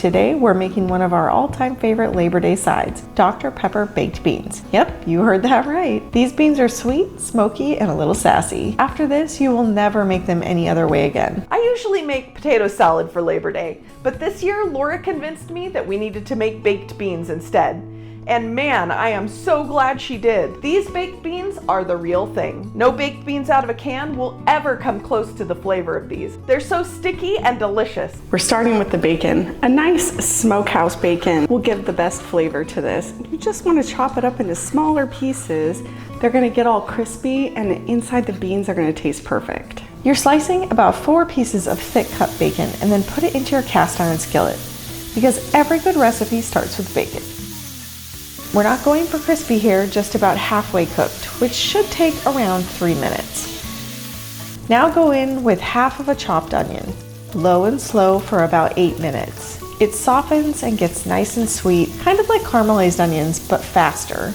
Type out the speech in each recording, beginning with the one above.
Today, we're making one of our all-time favorite Labor Day sides, Dr. Pepper baked beans. Yep, you heard that right. These beans are sweet, smoky, and a little sassy. After this, you will never make them any other way again. I usually make potato salad for Labor Day, but this year Laura convinced me that we needed to make baked beans instead. And man, I am so glad she did. These baked beans are the real thing. No baked beans out of a can will ever come close to the flavor of these. They're so sticky and delicious. We're starting with the bacon. A nice smokehouse bacon will give the best flavor to this. You just want to chop it up into smaller pieces. They're going to get all crispy and inside the beans are going to taste perfect. You're slicing about 4 pieces of thick cut bacon and then put it into your cast iron skillet because every good recipe starts with bacon. We're not going for crispy here, just about halfway cooked, which should take around 3 minutes. Now go in with half of a chopped onion, low and slow for about 8 minutes. It softens and gets nice and sweet, kind of like caramelized onions, but faster.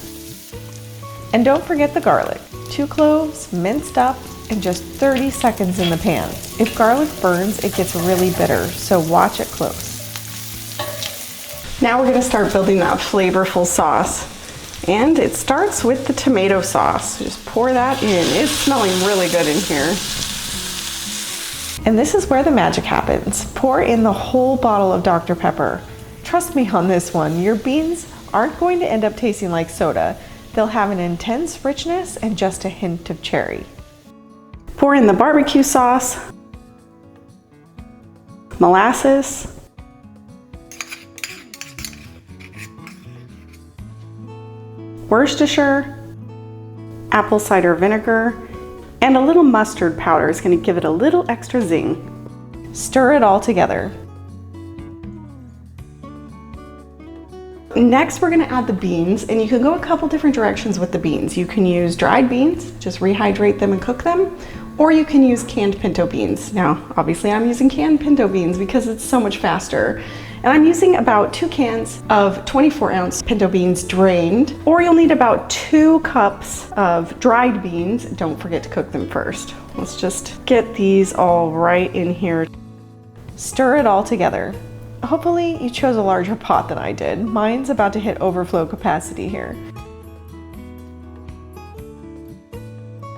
And don't forget the garlic. 2 cloves, minced up, and just 30 seconds in the pan. If garlic burns, it gets really bitter, so watch it close. Now we're going to start building that flavorful sauce. And it starts with the tomato sauce. Just pour that in. It's smelling really good in here. And this is where the magic happens. Pour in the whole bottle of Dr. Pepper. Trust me on this one, your beans aren't going to end up tasting like soda. They'll have an intense richness and just a hint of cherry. Pour in the barbecue sauce, molasses, Worcestershire, apple cider vinegar, and a little mustard powder is going to give it a little extra zing. Stir it all together. Next, we're going to add the beans, and you can go a couple different directions with the beans. You can use dried beans, just rehydrate them and cook them, or you can use canned pinto beans. Now, obviously I'm using canned pinto beans because it's so much faster. And I'm using about 2 cans of 24-ounce pinto beans drained, or you'll need about 2 cups of dried beans. Don't forget to cook them first. Let's just get these all right in here. Stir it all together. Hopefully you chose a larger pot than I did. Mine's about to hit overflow capacity here.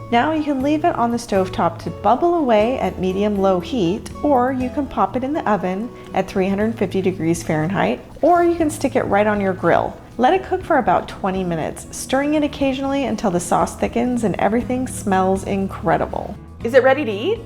Now you can leave it on the stovetop to bubble away at medium-low heat, or you can pop it in the oven at 350 degrees Fahrenheit, or you can stick it right on your grill. Let it cook for about 20 minutes, stirring it occasionally until the sauce thickens and everything smells incredible. Is it ready to eat?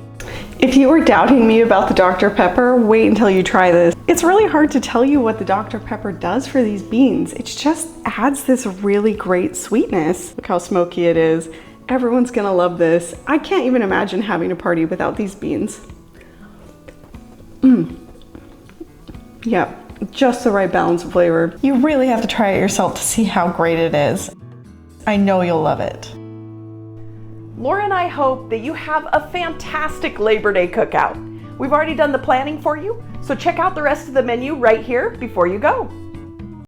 If you were doubting me about the Dr. Pepper, wait until you try this. It's really hard to tell you what the Dr. Pepper does for these beans. It just adds this really great sweetness. Look how smoky it is. Everyone's gonna love this. I can't even imagine having a party without these beans. Yeah, just the right balance of flavor. You really have to try it yourself to see how great it is. I know you'll love it. Laura and I hope that you have a fantastic Labor Day cookout. We've already done the planning for you, so check out the rest of the menu right here before you go.